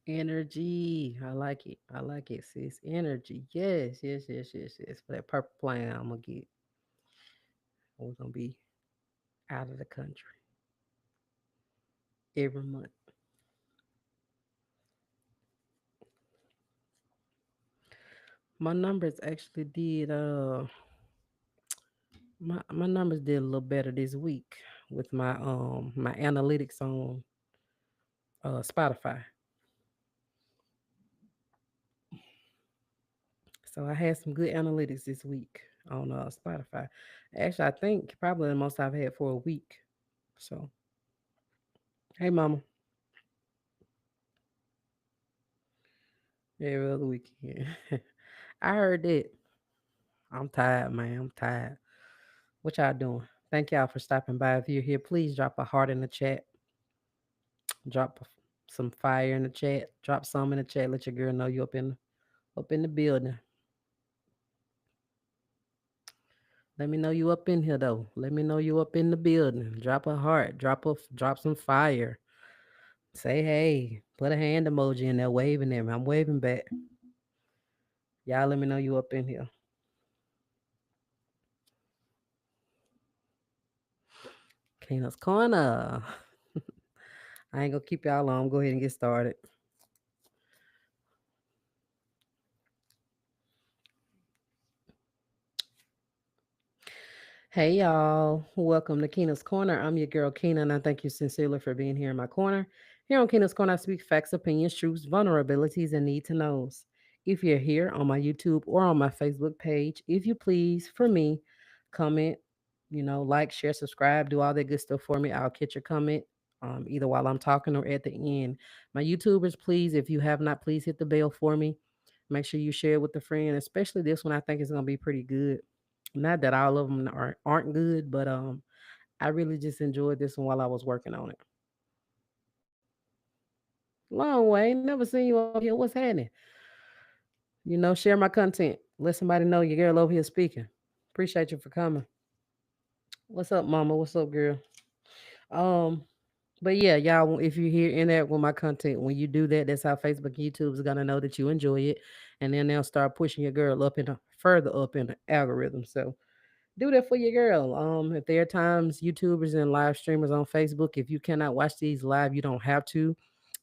Energy. I like it. I like it, sis. Energy. Yes, yes, yes, yes, yes. For that purple plan I'm gonna get. We're gonna be out of the country every month. My numbers actually did my numbers did a little better this week with my analytics on Spotify. So I had some good analytics this week on Spotify. Actually, I think probably the most I've had for a week. So, hey, mama, every other weekend. I heard that. I'm tired, man. I'm tired. What y'all doing? Thank y'all for stopping by. If you're here, please drop a heart in the chat. Drop some fire in the chat. Drop some in the chat. Let your girl know you up in the building. Let me know you up in here though. Let me know you up in the building. Drop a heart. Drop some fire. Say hey. Put a hand emoji in there waving at me. I'm waving back. Y'all let me know you up in here. Keena's Corner. I ain't gonna keep y'all long. Go ahead and get started. Hey y'all, welcome to Keena's Corner. I'm your girl Keena, and I thank you sincerely for being here in my corner. Here on Keena's Corner, I speak facts, opinions, truths, vulnerabilities, and need to knows. If you're here on my YouTube or on my Facebook page, if you please, for me, comment, like, share, subscribe, do all that good stuff for me. I'll catch your comment either while I'm talking or at the end. My YouTubers, please, if you have not, please hit the bell for me. Make sure you share it with a friend, especially this one. I think it's gonna be pretty good. Not that all of them aren't good, but I really just enjoyed this one while I was working on it. Long way, never seen you over here. What's happening? Share my content. Let somebody know your girl over here speaking. Appreciate you for coming. What's up, mama? What's up, girl? Um, but yeah, y'all, if you hear interact with my content, when you do that, that's how Facebook, YouTube is gonna know that you enjoy it, and then they'll start pushing your girl up in further up in the algorithm. So do that for your girl. If there are times YouTubers and live streamers on Facebook, if you cannot watch these live, you don't have to.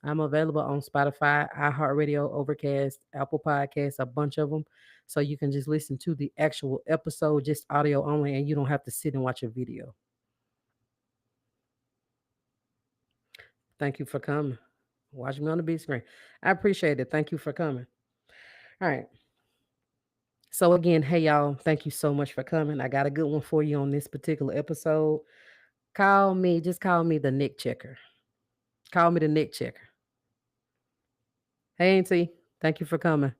I'm available on Spotify, iHeartRadio, Overcast, Apple Podcasts, a bunch of them. So you can just listen to the actual episode, just audio only, and you don't have to sit and watch a video. Thank you for coming. Watch me on the big screen. I appreciate it. Thank you for coming. All right. So again, hey y'all, thank you so much for coming. I got a good one for you on this particular episode. Just call me the Nick Checker. Call me the Nick Checker. Hey, Auntie, thank you for coming.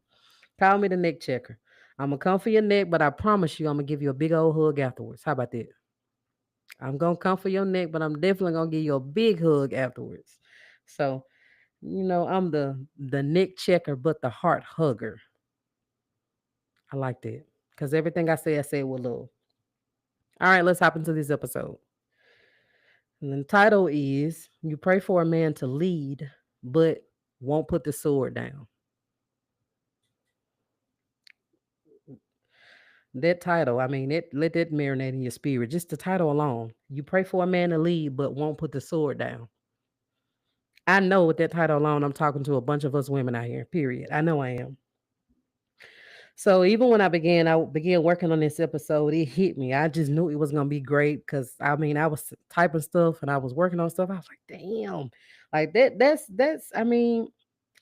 Call me the Nick Checker. I'm gonna come for your neck, but I promise you, I'm gonna give you a big old hug afterwards. How about that? I'm gonna come for your neck, but I'm definitely gonna give you a big hug afterwards. So, I'm the Nick Checker, but the heart hugger. I like that because everything I say with love. All right, let's hop into this episode. And the title is "You Pray for a Man to Lead, but Won't Put the Sword Down." That title, I mean, let that marinate in your spirit. Just the title alone. You pray for a man to lead, but won't put the sword down. I know with that title alone, I'm talking to a bunch of us women out here, period. I know I am. So even when I began working on this episode, it hit me. I just knew it was gonna be great because I mean I was typing stuff and I was working on stuff. I was like, damn, like that's I mean,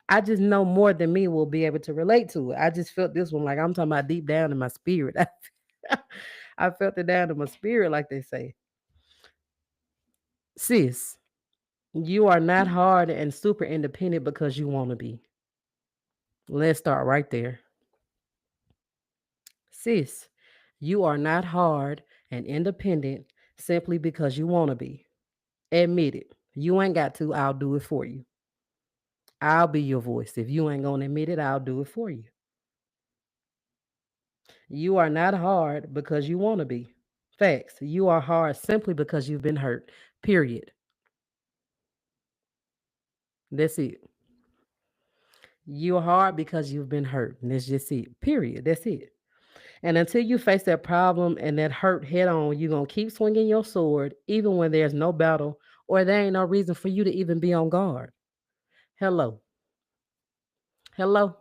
I just know more than me will be able to relate to it. I just felt this one like I'm talking about deep down in my spirit. I felt it down in my spirit, like they say. Sis, you are not hard and super independent because you want to be. Let's start right there. Sis, you are not hard and independent simply because you want to be. Admit it. You ain't got to. I'll do it for you. I'll be your voice. If you ain't going to admit it, I'll do it for you. You are not hard because you want to be. Facts. You are hard simply because you've been hurt. Period. That's it. You're hard because you've been hurt. And that's just it. Period. That's it. And until you face that problem and that hurt head on, you're going to keep swinging your sword, even when there's no battle or there ain't no reason for you to even be on guard. Hello. Hello.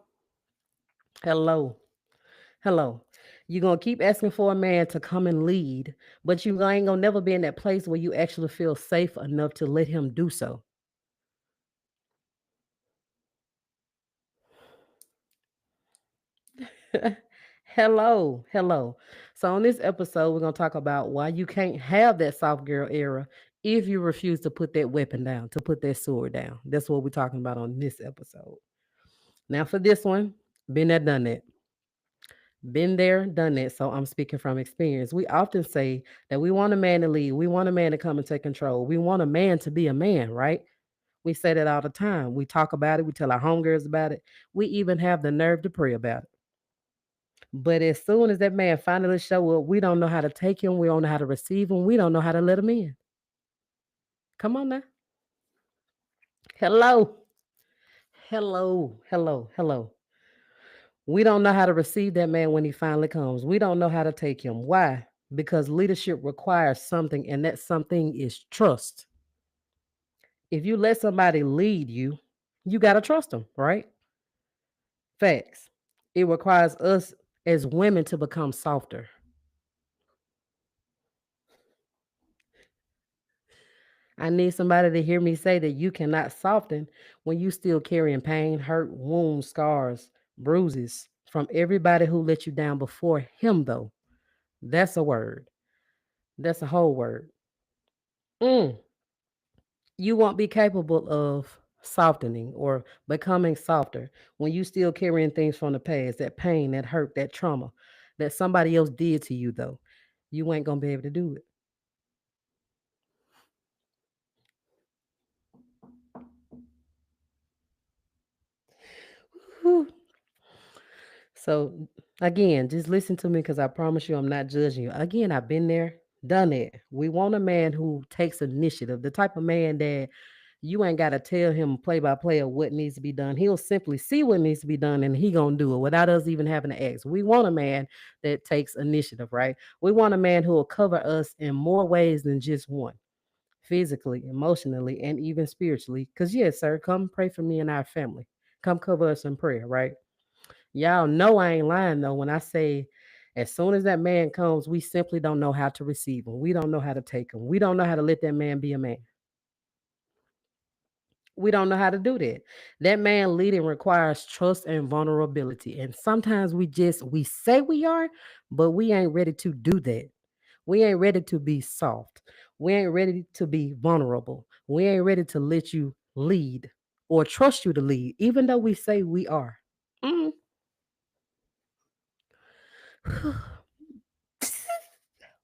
Hello. Hello. You're going to keep asking for a man to come and lead, but you ain't going to never be in that place where you actually feel safe enough to let him do so. Hello. Hello. So, on this episode, we're going to talk about why you can't have that soft girl era if you refuse to put that weapon down, to put that sword down. That's what we're talking about on this episode. Now, for this one, been there, done that. Been there, done that. So I'm speaking from experience. We often say that we want a man to lead. We want a man to come and take control. We want a man to be a man, right? We say that all the time. We talk about it. We tell our homegirls about it. We even have the nerve to pray about it. But as soon as that man finally show up, we don't know how to take him. We don't know how to receive him. We don't know how to let him in. Come on now. Hello. Hello. Hello. Hello. We don't know how to receive that man when he finally comes. We don't know how to take him. Why? Because leadership requires something, and that something is trust. If you let somebody lead you, you got to trust them, right? Facts. It requires us as women to become softer. I need somebody to hear me say that you cannot soften when you still carrying pain, hurt, wounds, scars, bruises from everybody who let you down before him, though. That's a word. That's a whole word. Mm. You won't be capable of softening or becoming softer when you still carrying things from the past, that pain, that hurt, that trauma that somebody else did to you, though. You ain't gonna be able to do it. Whew. So again, just listen to me because I promise you I'm not judging you. Again, I've been there, done it. We want a man who takes initiative, the type of man that you ain't got to tell him play by play of what needs to be done. He'll simply see what needs to be done and he going to do it without us even having to ask. We want a man that takes initiative, right? We want a man who will cover us in more ways than just one, physically, emotionally, and even spiritually. Because, yes, sir, come pray for me and our family. Come cover us in prayer, right? Y'all know I ain't lying though when I say as soon as that man comes, we simply don't know how to receive him. We don't know how to take him. We don't know how to let that man be a man. We don't know how to do that. That man leading requires trust and vulnerability. And sometimes we say we are, but we ain't ready to do that. We ain't ready to be soft. We ain't ready to be vulnerable. We ain't ready to let you lead or trust you to lead, even though we say we are. Mm.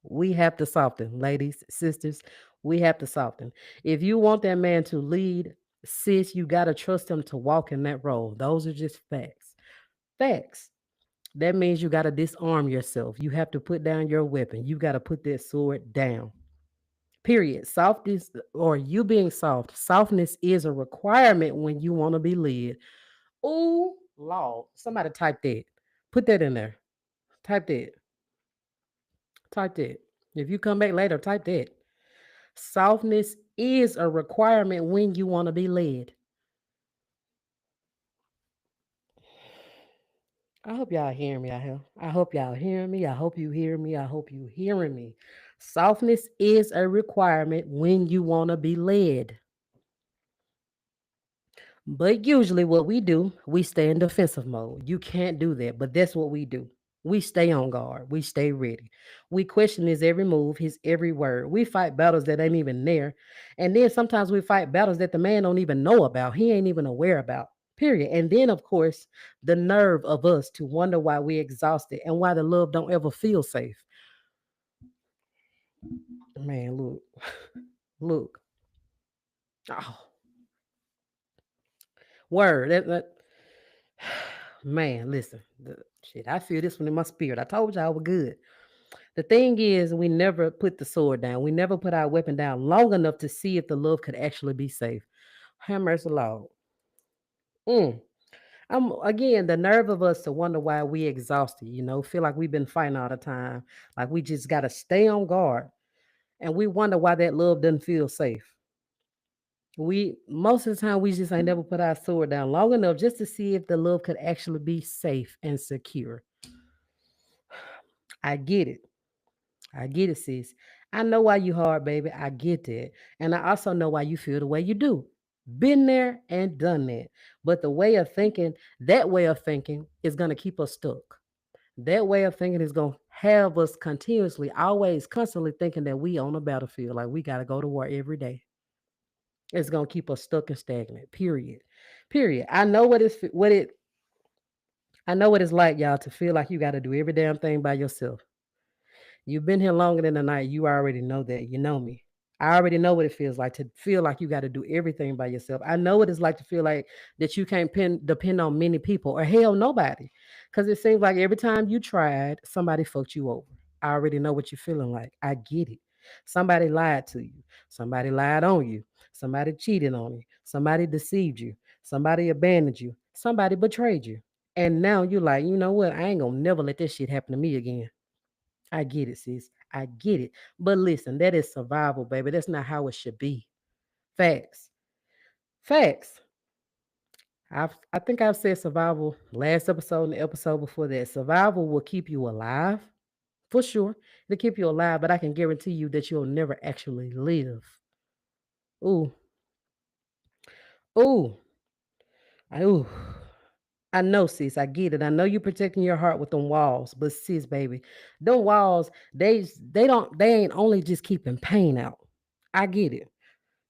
We have to soften, ladies, sisters. We have to soften. If you want that man to lead, sis, you got to trust him to walk in that role. Those are just facts. Facts. That means you got to disarm yourself. You have to put down your weapon. You got to put that sword down. Period. Softness or you being soft, softness is a requirement when you want to be led. Oh, Lord. Somebody type that. Put that in there. Type that. Type that. If you come back later, type that. Softness is a requirement when you want to be led. I hope y'all hear me out here. I hope y'all hearing me. I hope you hear me. I hope you hearing me. Softness is a requirement when you want to be led. But usually, what we do, we stay in defensive mode. You can't do that, but that's what we do. We stay on guard. We stay ready. We question his every move, his every word. We fight battles that ain't even there. And then sometimes we fight battles that the man don't even know about. He ain't even aware about. Period. And then, of course, the nerve of us to wonder why we're exhausted and why the love don't ever feel safe. Man, look, look. Oh, word. Man, listen. Shit, I feel this one in my spirit. I told y'all we're good. The thing is, we never put the sword down. We never put our weapon down long enough to see if the love could actually be safe. Have mercy, Lord. Mm. I'm again the nerve of us to wonder why we exhausted, feel like we've been fighting all the time. Like we just gotta stay on guard. And we wonder why that love doesn't feel safe. We most of the time we just ain't never put our sword down long enough just to see if the love could actually be safe and secure. I get it. I get it, sis. I know why you hard, baby. I get that. And I also know why you feel the way you do. Been there and done that. But the way of thinking, that way of thinking is going to keep us stuck. That way of thinking is going to have us continuously, always, constantly thinking that we on a battlefield, like we got to go to war every day. It's going to keep us stuck and stagnant. Period. Period. I know what it's like, y'all, to feel like you got to do every damn thing by yourself. You've been here longer than the night. You already know that. You know me. I already know what it feels like to feel like you got to do everything by yourself. I know what it's like to feel like that you can't depend on many people or hell nobody. Because it seems like every time you tried, somebody fucked you over. I already know what you're feeling like. I get it. Somebody lied to you. Somebody lied on you. Somebody cheated on you. Somebody deceived you. Somebody abandoned you. Somebody betrayed you. And now you're like, you know what? I ain't gonna never let this shit happen to me again. I get it, sis. I get it. But listen, that is survival, baby. That's not how it should be. Facts. Facts. I think I've said survival last episode and the episode before that. Survival will keep you alive, for sure. It'll keep you alive, but I can guarantee you that you'll never actually live. Ooh, ooh, ooh. I know, sis. I get it. I know you're protecting your heart with them walls, but sis, baby, them walls, they ain't only just keeping pain out. I get it.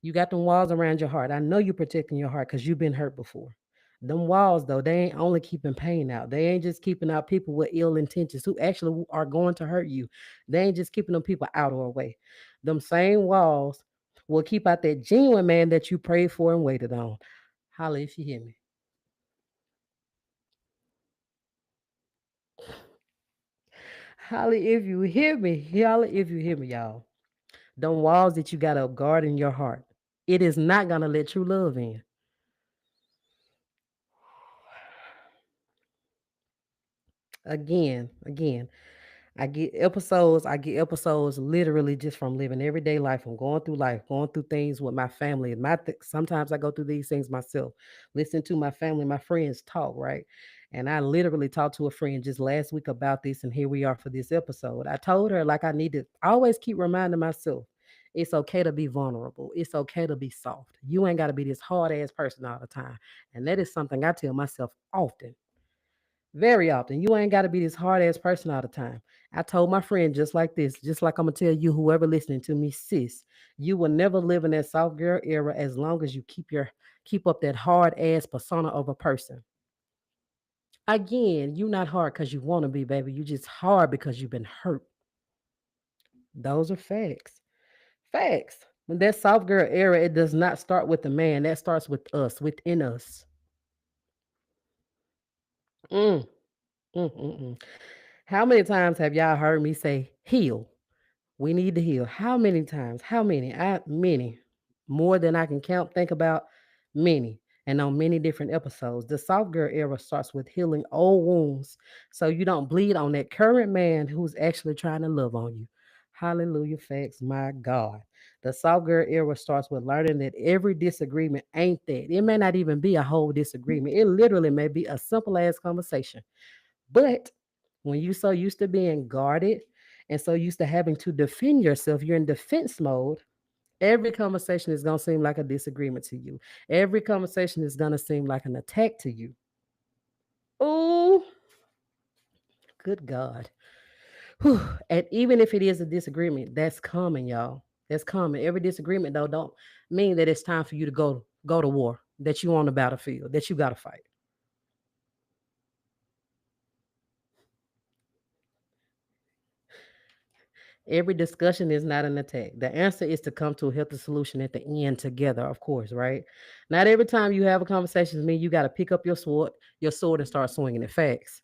You got them walls around your heart. I know you're protecting your heart because you've been hurt before. Them walls, though, they ain't only keeping pain out. They ain't just keeping out people with ill intentions who actually are going to hurt you. They ain't just keeping them people out or away. Them same walls will keep out that genuine man that you prayed for and waited on. Holla if you hear me. Holla if you hear me. Holla if you hear me, y'all. Them walls that you got to guard in your heart. It is not going to let true love in. Again. I get episodes literally just from living everyday life, from going through life, going through things with my family. Sometimes I go through these things myself. Listen to my family, my friends talk, right? And I literally talked to a friend just last week about this, and here we are for this episode. I told her like I need to always keep reminding myself it's okay to be vulnerable. It's okay to be soft. You ain't got to be this hard ass person all the time. And that is something I tell myself often. Very often. You ain't got to be this hard ass person all the time. I told my friend just like this, just like I'm going to tell you, whoever listening to me, sis, you will never live in that soft girl era as long as you keep up that hard ass persona of a person. Again, you not hard because you want to be, baby. You just hard because you've been hurt. Those are facts. Facts. When that soft girl era, it does not start with the man. That starts with us, within us. Mm, mm. How many times have y'all heard me say heal? We need to heal. How many times? How many? Many. More than I can count, think about. Many. And on many different episodes. The soft girl era starts with healing old wounds so you don't bleed on that current man who's actually trying to love on you. Hallelujah. Facts. My God. The soft girl era starts with learning that every disagreement ain't that. It may not even be a whole disagreement. It literally may be a simple ass conversation. But when you so used to being guarded and so used to having to defend yourself, you're in defense mode. Every conversation is going to seem like a disagreement to you. Every conversation is going to seem like an attack to you. Oh, good God. Whew. And even if it is a disagreement, that's common, y'all. That's common. Every disagreement, though, don't mean that it's time for you to go to war, that you on the battlefield, that you got to fight. Every discussion is not an attack. The answer is to come to a healthy solution at the end together, of course, right? Not every time you have a conversation with me, you got to pick up your sword and start swinging it. Facts.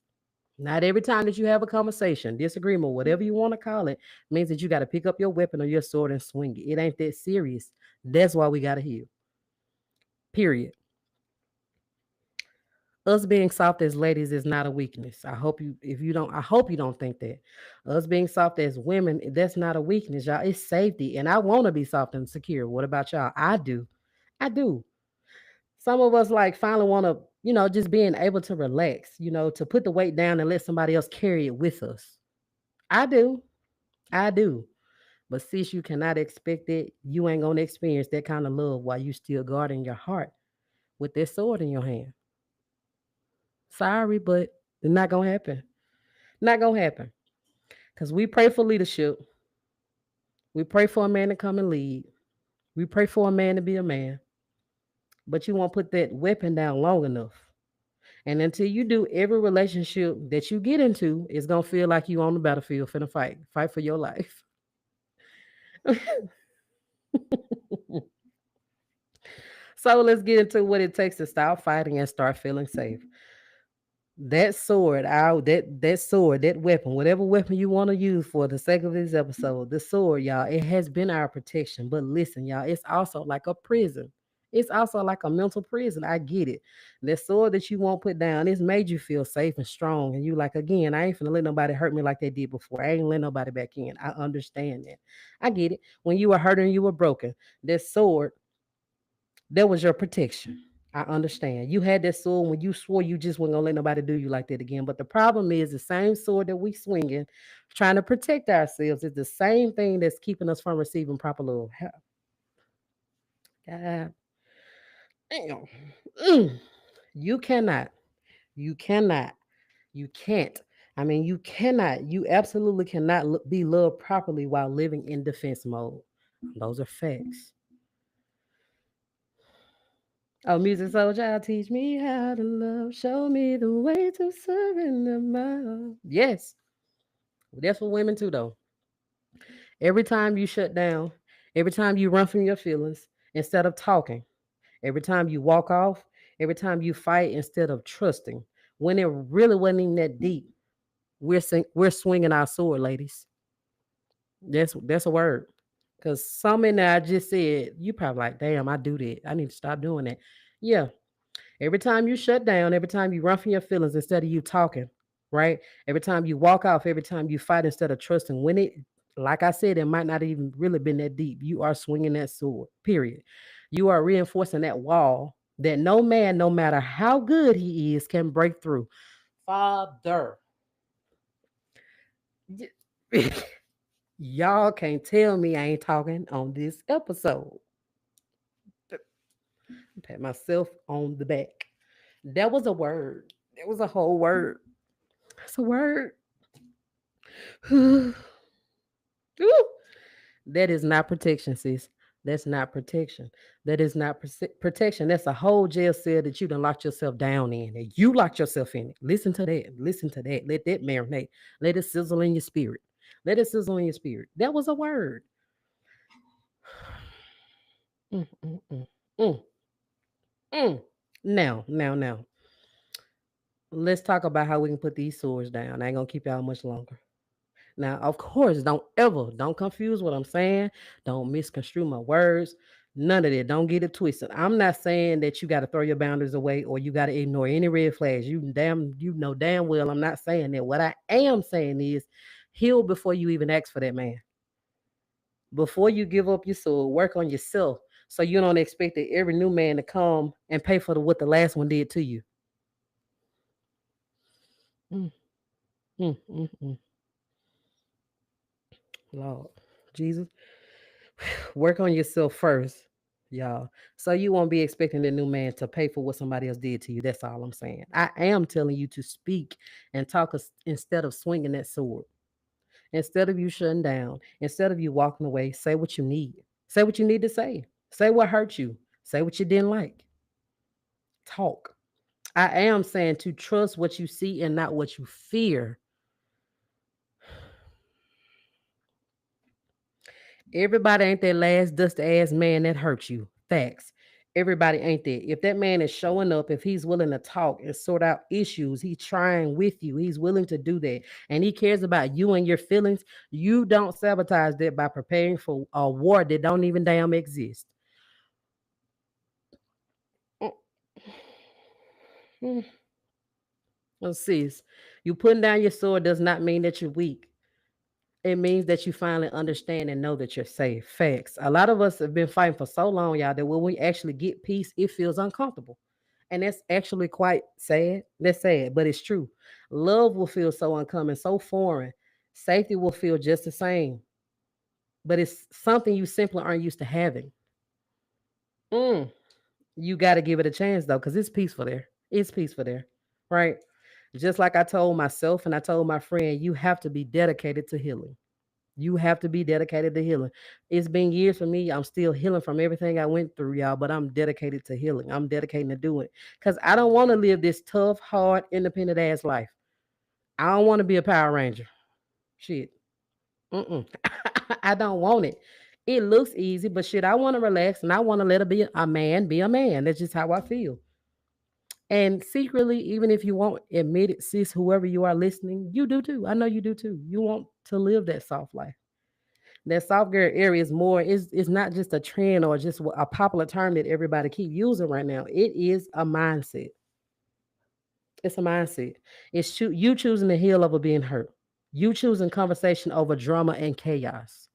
Not every time that you have a conversation, disagreement, whatever you want to call it, means that you got to pick up your weapon or your sword and swing it. It ain't that serious. That's why we got to heal. Period. Us being soft as ladies is not a weakness. I hope you if you don't I hope you don't think that. Us being soft as women, that's not a weakness, y'all. It's safety. And I want to be soft and secure. What about y'all? I do. I do. Some of us like finally want to, just being able to relax, to put the weight down and let somebody else carry it with us. I do. I do. But sis, you cannot expect it. You ain't gonna experience that kind of love while you still guarding your heart with that sword in your hand. Sorry, but it's not gonna happen. Not gonna happen. Cause we pray for leadership. We pray for a man to come and lead. We pray for a man to be a man. But you won't put that weapon down long enough. And until you do, every relationship that you get into is gonna feel like you on the battlefield finna fight. Fight for your life. So let's get into what it takes to stop fighting and start feeling safe. That sword, that sword, that weapon, whatever weapon you want to use for the sake of this episode, the sword, y'all, it has been our protection. But listen, y'all, it's also like a prison. It's also like a mental prison. I get it. That sword that you won't put down, it's made you feel safe and strong. And you like, again, I ain't finna let nobody hurt me like they did before. I ain't let nobody back in. I understand that. I get it. When you were hurt and you were broken, that sword, that was your protection. I understand. You had that sword when you swore you just weren't gonna let nobody do you like that again. But the problem is the same sword that we swinging, trying to protect ourselves, is the same thing that's keeping us from receiving proper love. God damn. Mm. You cannot. You cannot. You can't. I mean, you cannot. You absolutely cannot be loved properly while living in defense mode. Those are facts. Oh, music soul child, teach me how to love. Show me the way to surrender my love. Yes, that's for women too, though. Every time you shut down, every time you run from your feelings instead of talking, every time you walk off, every time you fight instead of trusting, when it really wasn't even that deep, we're swinging our sword, ladies. That's a word. Cause some in there I just said, you probably like, damn, I do that. I need to stop doing that. Yeah, every time you shut down, every time you run from your feelings instead of you talking, right? Every time you walk off, every time you fight instead of trusting, when it, like I said, it might not even really been that deep. You are swinging that sword, period. You are reinforcing that wall that no man, no matter how good he is, can break through. Father, y'all can't tell me I ain't talking on this episode. Pat myself on the back. That was a word. That was a whole word. That's a word. Ooh, that is not protection, sis. That's not protection. That is not protection. That's a whole jail cell that you done locked yourself down in. And you locked yourself in it. Listen to that. Listen to that. Let that marinate. Let it sizzle in your spirit. Let it sizzle in your spirit. That was a word. Mm, mm, mm, mm, mm. Now. Let's talk about how we can put these swords down. I ain't gonna keep y'all much longer. Now, of course, don't confuse what I'm saying. Don't misconstrue my words. None of that. Don't get it twisted. I'm not saying that you got to throw your boundaries away or you got to ignore any red flags. You know damn well I'm not saying that. What I am saying is heal before you even ask for that man. Before you give up your soul, work on yourself so you don't expect that every new man to come and pay for what the last one did to you. Mm, mm. Lord Jesus. Work on yourself first, y'all. So you won't be expecting the new man to pay for what somebody else did to you. That's all I'm saying. I am telling you to speak and talk instead of swinging that sword. Instead of you shutting down, instead of you walking away, say what you need. Say what you need to say. Say what hurt you. Say what you didn't like. Talk. I am saying to trust what you see and not what you fear. Everybody ain't that last dusty ass man that hurt you. Facts. Everybody ain't that. If that man is showing up, if he's willing to talk and sort out issues, he's trying with you, he's willing to do that, and he cares about you and your feelings, you don't sabotage that by preparing for a war that don't even damn exist. Mm, mm. Sis, you putting down your sword does not mean that you're weak. It means that you finally understand and know that you're safe. Facts. A lot of us have been fighting for so long, y'all, that when we actually get peace, it feels uncomfortable. And that's actually quite sad. That's sad, but it's true. Love will feel so uncommon, so foreign. Safety will feel just the same, but it's something you simply aren't used to having. Mm, you got to give it a chance though, because it's peaceful there. It's peaceful there, right? Just like I told myself and I told my friend, you have to be dedicated to healing. You have to be dedicated to healing. It's been years for me. I'm still healing from everything I went through, y'all, but I'm dedicated to healing. I'm dedicated to doing it because I don't want to live this tough, hard, independent ass life. I don't want to be a Power Ranger. Shit. Mm-mm. I don't want it. It looks easy, but shit, I want to relax and I want to let it be a man be a man. That's just how I feel. And secretly, even if you won't admit it, sis, whoever you are listening, you do too. I know you do too. You want to live that soft life. That soft girl area is more is not just a trend or just a popular term that everybody keep using right now. It is a mindset. It's a mindset. It's you choosing to heal over being hurt. You choosing conversation over drama and chaos,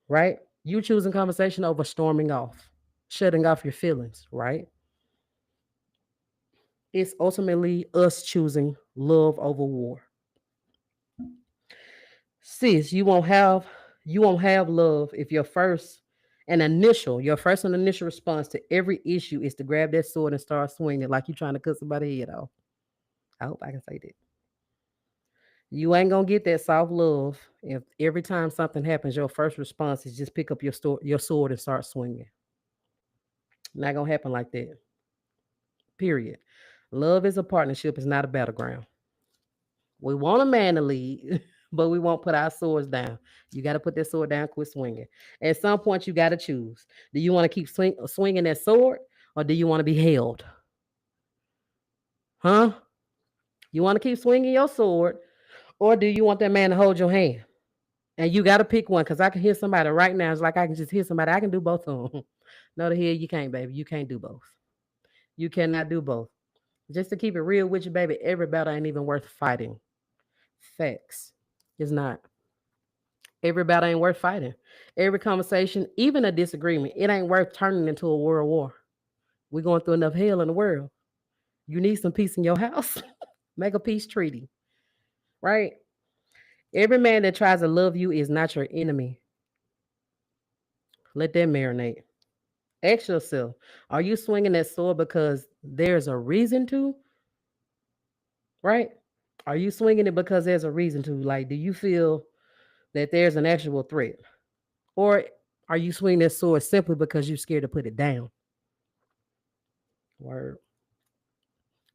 right? You choosing conversation over storming off, shutting off your feelings, right? It's ultimately us choosing love over war. Sis, you won't have love if your first and initial response to every issue is to grab that sword and start swinging like you're trying to cut somebody's head off. I hope I can say that. You ain't gonna get that soft love if every time something happens, your first response is just pick up your sword and start swinging. Not gonna happen like that. Period. Love is a partnership. It's not a battleground. We want a man to lead, but we won't put our swords down. You got to put that sword down, quit swinging. At some point, you got to choose. Do you want to keep swinging that sword or do you want to be held? Huh? You want to keep swinging your sword or do you want that man to hold your hand? And you got to pick one because I can hear somebody right now. It's like I can just hear somebody. I can do both of them. No, the hell you can't, baby. You can't do both. You cannot do both. Just to keep it real with you, baby, every battle ain't even worth fighting. Facts. It's not. Every battle ain't worth fighting. Every conversation, even a disagreement, it ain't worth turning into a world war. We're going through enough hell in the world. You need some peace in your house. Make a peace treaty, right? Every man that tries to love you is not your enemy. Let that marinate. Ask yourself, are you swinging that sword because there's a reason to, right? Are you swinging it because there's a reason to? Like, do you feel that there's an actual threat? Or are you swinging that sword simply because you're scared to put it down? Word.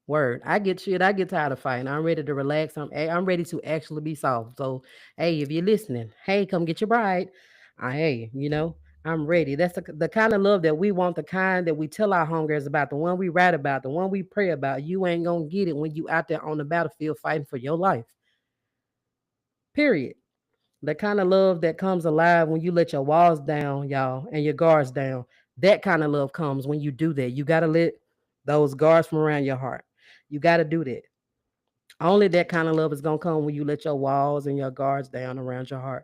Word. I get shit. I get tired of fighting. I'm ready to relax. I'm ready to actually be soft. So, hey, if you're listening, hey, come get your bride. Hey, I'm ready. That's the kind of love that we want, the kind that we tell our hungers about, the one we write about, the one we pray about. You ain't gonna get it when you out there on the battlefield fighting for your life. Period. The kind of love that comes alive when you let your walls down, y'all, and your guards down. That kind of love comes when you do that. You gotta let those guards from around your heart. You gotta do that. Only that kind of love is gonna come when you let your walls and your guards down around your heart.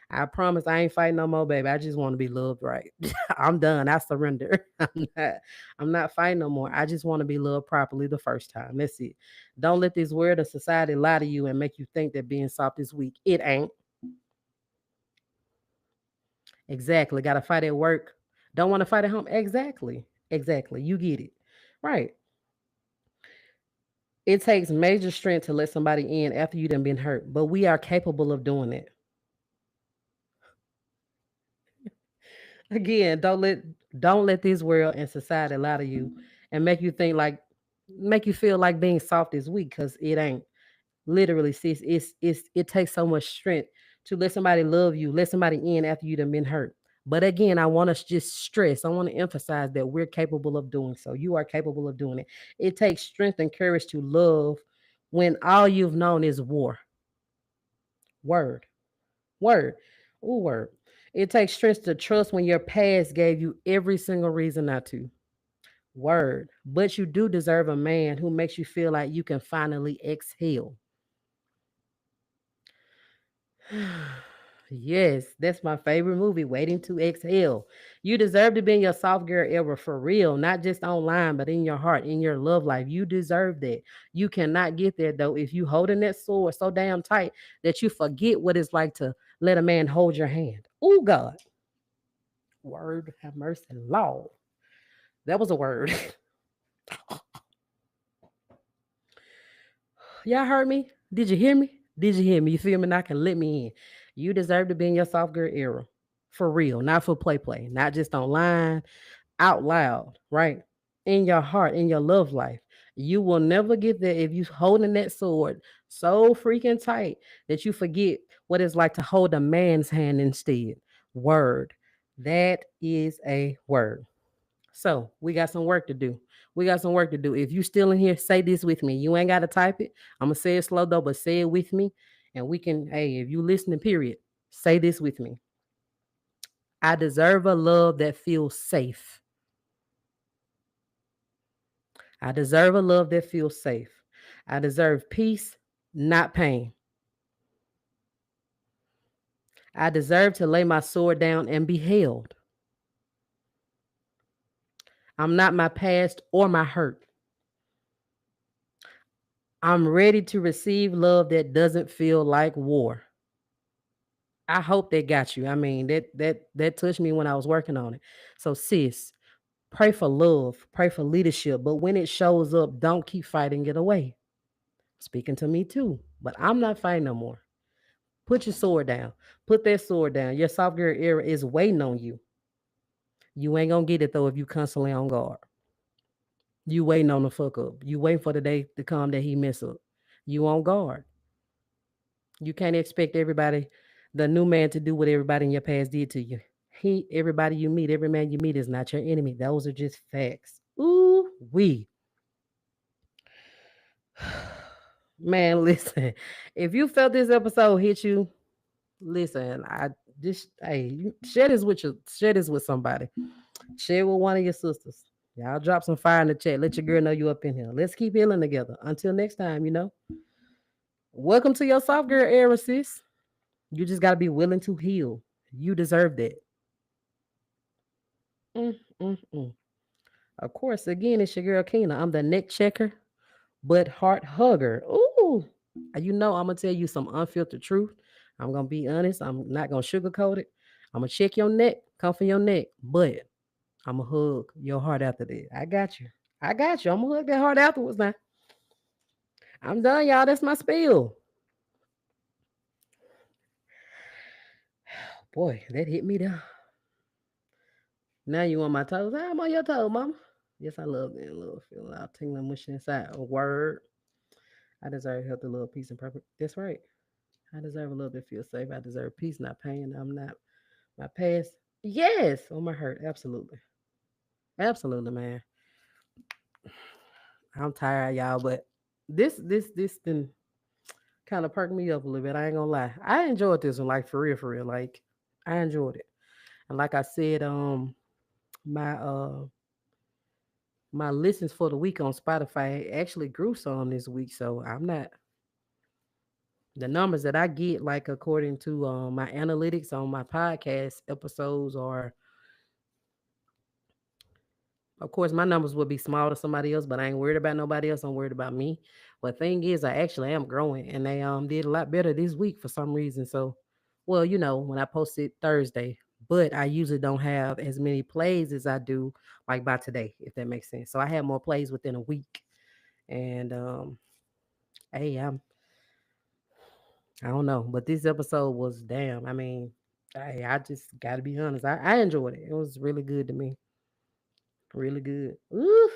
I promise I ain't fighting no more, baby. I just want to be loved right. I'm done. I surrender. Not, I'm not fighting no more. I just want to be loved properly the first time. That's it. Don't let this world of society lie to you and make you think that being soft is weak. It ain't. Exactly. Gotta fight at work. Don't want to fight at home. Exactly. Exactly. You get it. Right. It takes major strength to let somebody in after you done been hurt, but we are capable of doing it. Again, don't let this world and society lie to you and make you feel like being soft is weak because it ain't. Literally, sis, it takes so much strength to let somebody love you, let somebody in after you done been hurt. But again, I want to just stress, I want to emphasize that we're capable of doing so. You are capable of doing it. It takes strength and courage to love when all you've known is war. Word. Word. Ooh, word. It takes strength to trust when your past gave you every single reason not to. Word. But you do deserve a man who makes you feel like you can finally exhale. Yes, that's my favorite movie, Waiting to Exhale. You deserve to be in your soft girl era for real, not just online, but in your heart, in your love life. You deserve that. You cannot get there though if you holding that sword so damn tight that you forget what it's like to let a man hold your hand. Oh God, word have mercy, Lord. That was a word. Y'all heard me? Did you hear me? Did you hear me? You feel me? Now can let me in. You deserve to be in your soft girl era. For real, not for play, not just online, out loud, right? In your heart, in your love life. You will never get there if you holding that sword so freaking tight that you forget what it's like to hold a man's hand instead. Word. That is a word. So we got some work to do. We got some work to do. If you still in here, say this with me. You ain't got to type it. I'm gonna say it slow though, but say it with me, and we can. Hey, if you listening, period, say this with me. I deserve a love that feels safe. I deserve a love that feels safe. I deserve peace, not pain. I deserve to lay my sword down and be held. I'm not my past or my hurt. I'm ready to receive love that doesn't feel like war. I hope they got you. I mean, that touched me when I was working on it. So sis, pray for love, pray for leadership, but when it shows up, don't keep fighting it away. Speaking to me too, but I'm not fighting no more. Put your sword down. Put that sword down. Your soft girl era is waiting on you. You ain't gonna get it though if you constantly on guard. You waiting on the fuck up. You waiting for the day to come that he mess up. You on guard. You can't expect everybody, the new man, to do what everybody in your past did to you. Everybody you meet, every man you meet is not your enemy. Those are just facts. Ooh, we. Man, listen. If you felt this episode hit you, listen. I just share this with you. Share this with somebody. Share it with one of your sisters. Y'all drop some fire in the chat. Let your girl know you up in here. Let's keep healing together. Until next time, welcome to your soft girl era, sis. You just got to be willing to heal. You deserve that. Mm, mm, mm. Of course, again, it's your girl Kina. I'm the neck checker, but heart hugger. Ooh, I'm gonna tell you some unfiltered truth. I'm gonna be honest. I'm not gonna sugarcoat it. I'm gonna check your neck, come for your neck, but I'm gonna hug your heart after that. I got you. I got you. I'm gonna hug that heart afterwards. Now I'm done, y'all. That's my spiel. Boy, that hit me down. Now you on my toes. I'm on your toe, mama. Yes, I love that little feeling. I'll tingling mush inside. A word. I deserve healthy, love, peace, and purpose. That's right. I deserve a little bit feel safe. I deserve peace, not pain. I'm not my past. Yes, on my hurt. Absolutely. Absolutely, man. I'm tired, y'all, but this then kind of perked me up a little bit. I ain't gonna lie. I enjoyed this one, like for real, for real. Like I enjoyed it. And like I said, my my listens for the week on Spotify actually grew some this week. So I'm not the numbers that I get, like according to my analytics on my podcast episodes, are, of course, my numbers would be small to somebody else, but I ain't worried about nobody else. I'm worried about me. But thing is, I actually am growing, and they did a lot better this week for some reason. So, well, when I posted Thursday, but I usually don't have as many plays as I do like by today, if that makes sense. So I had more plays within a week, and hey, I don't know, but this episode was damn. I mean, I just got to be honest. I enjoyed it. It was really good to me. Really good. Ooh,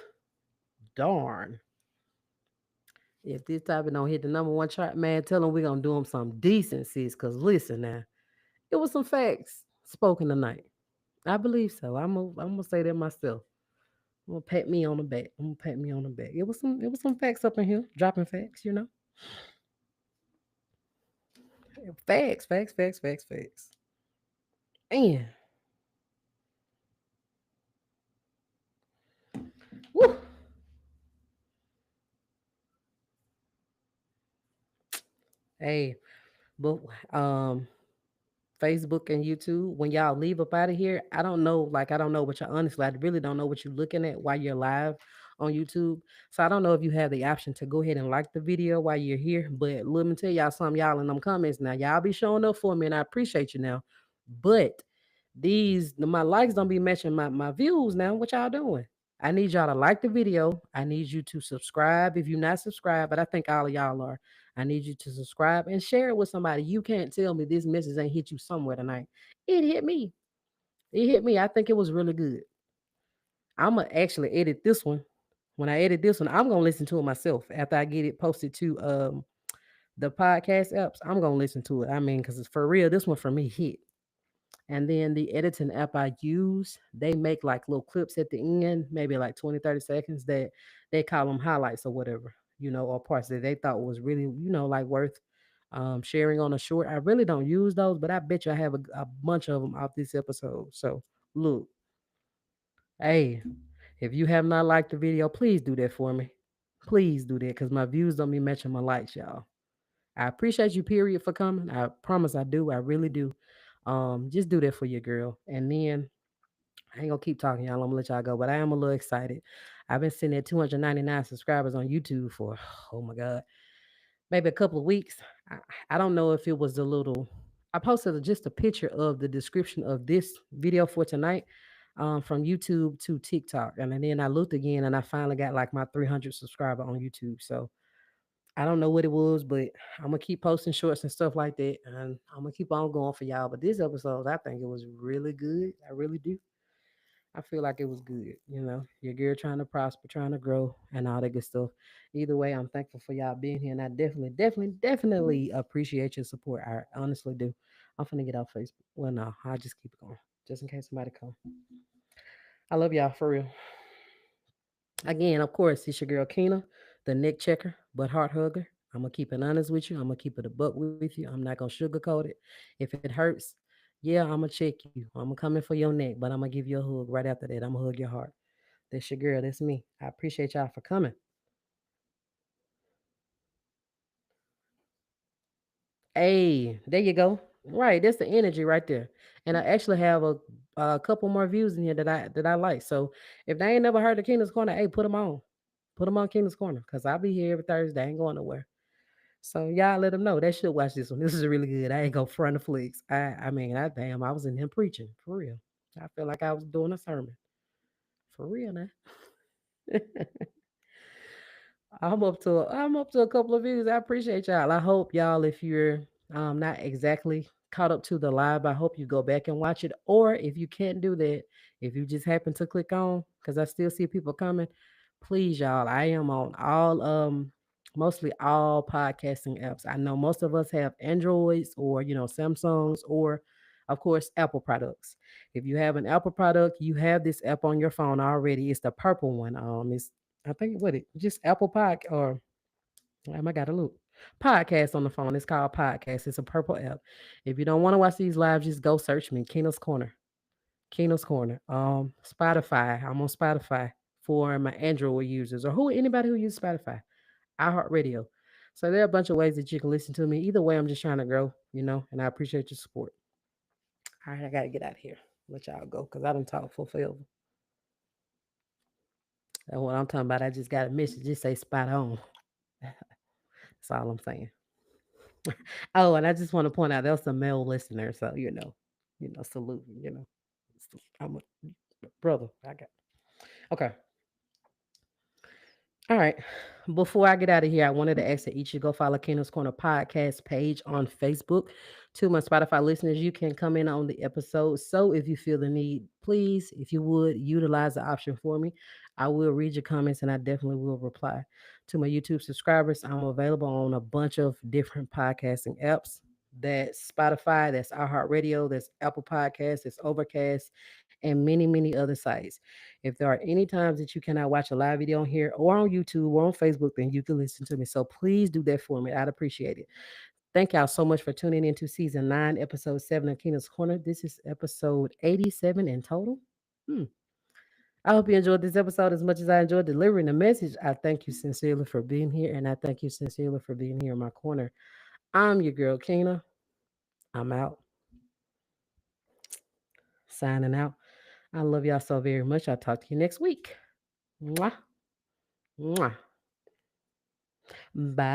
darn. If this topic don't hit the number one chart, man, tell them we're gonna do them some decencies. Cause listen now, it was some facts spoken tonight. I believe so. I'm gonna say that myself. I'm gonna pat me on the back. I'm gonna pat me on the back. It was some facts up in here, dropping facts. Facts, facts, facts, facts, facts. And Hey, but um Facebook and YouTube, when y'all leave up out of here, I don't know, like I don't know what you honestly, I really don't know what you're looking at while you're live on YouTube. So I don't know if you have the option to go ahead and like the video while you're here. But let me tell y'all something, y'all in them comments now. Y'all be showing up for me and I appreciate you now. But my likes don't be matching my views now. What y'all doing? I need y'all to like the video. I need you to subscribe if you're not subscribed, but I think all of y'all are. I need you to subscribe and share it with somebody. You can't tell me this message ain't hit you somewhere tonight. It hit me. It hit me. I think it was really good. I'm gonna actually edit this one. When I edit this one, I'm gonna listen to it myself after I get it posted to the podcast apps. I'm gonna listen to it. I mean, because it's for real. This one for me hit. And then the editing app I use, they make like little clips at the end, maybe like 20, 30 seconds that they call them highlights or whatever, or parts that they thought was really, like worth sharing on a short. I really don't use those, but I bet you I have a bunch of them off this episode. So look, hey, if you have not liked the video, please do that for me. Please do that because my views don't be matching my likes, y'all. I appreciate you, period, for coming. I promise I do. I really do. Just do that for your girl. And then I ain't gonna keep talking, y'all. I'm gonna let y'all go, but I am a little excited. I've been sitting at 299 subscribers on YouTube for, oh my God, maybe a couple of weeks. I, I don't know if it was a little. I posted just a picture of the description of this video for tonight from YouTube to TikTok. And then I looked again and I finally got like my 300 subscriber on YouTube. So I don't know what it was, but I'm gonna keep posting shorts and stuff like that, and I'm gonna keep on going for y'all. But this episode, I think it was really good. I really do. I feel like it was good. Your girl trying to prosper, trying to grow, and all that good stuff. Either way, I'm thankful for y'all being here, and I definitely, definitely, definitely appreciate your support. I honestly do. I'm finna get off Facebook. Well, no, I'll just keep it going, just in case somebody come. I love y'all for real. Again, of course, it's your girl Kina, the neck checker, but heart hugger. I'm gonna keep it honest with you. I'm gonna keep it a buck with you. I'm not gonna sugarcoat it. If it hurts, yeah, I'm gonna check you. I'm gonna come in for your neck, but I'm gonna give you a hug right after that. I'm gonna hug your heart. That's your girl. That's me. I appreciate y'all for coming. Hey, there you go. Right, that's the energy right there. And I actually have a couple more views in here that I like. So if they ain't never heard of Kingdom's Corner, hey, put them on. Put them on Kingdom's Corner because I'll be here every Thursday. I ain't going nowhere. So y'all let them know they should watch this one. This is really good. I ain't go front of flicks. I mean, I was in him preaching for real. I feel like I was doing a sermon for real now. I'm up to a couple of views. I appreciate y'all. I hope y'all, if you're not exactly caught up to the live, I hope you go back and watch it. Or if you can't do that, if you just happen to click on, because I still see people coming, please y'all. I am on all mostly all podcasting apps. I know most of us have Androids or Samsungs or of course Apple products. If you have an Apple product, you have this app on your phone already. It's the purple one. It's I think what it just Apple Pod or I got to look. Podcast on the phone. It's called Podcast. It's a purple app. If you don't want to watch these live, just go search me, Keno's Corner. Keno's Corner. Spotify. I'm on Spotify for my Android users or anybody who uses Spotify. iHeartRadio. So there are a bunch of ways that you can listen to me. Either way, I'm just trying to grow, and I appreciate your support. All right, I gotta get out of here. Let y'all go because I done talked for forever. That's what I'm talking about. I just got a message. Just say spot on. That's all I'm saying. Oh, and I just want to point out there was a male listener, so salute. I'm a brother. I got okay. All right. Before I get out of here, I wanted to ask that each of you go follow Kingdom's Corner podcast page on Facebook. To my Spotify listeners, you can come in on the episode. So if you feel the need, please, if you would, utilize the option for me. I will read your comments and I definitely will reply. To my YouTube subscribers, I'm available on a bunch of different podcasting apps. That's Spotify, that's iHeartRadio, that's Apple Podcasts, that's Overcast, and many, many other sites. If there are any times that you cannot watch a live video on here or on YouTube or on Facebook, then you can listen to me. So please do that for me. I'd appreciate it. Thank y'all so much for tuning into season 9, episode 7 of Keena's Corner. This is episode 87 in total. Hmm. I hope you enjoyed this episode as much as I enjoyed delivering the message. I thank you sincerely for being here, and I thank you sincerely for being here in my corner. I'm your girl, Keena. I'm out. Signing out. I love y'all so very much. I'll talk to you next week. Mwah. Mwah. Bye.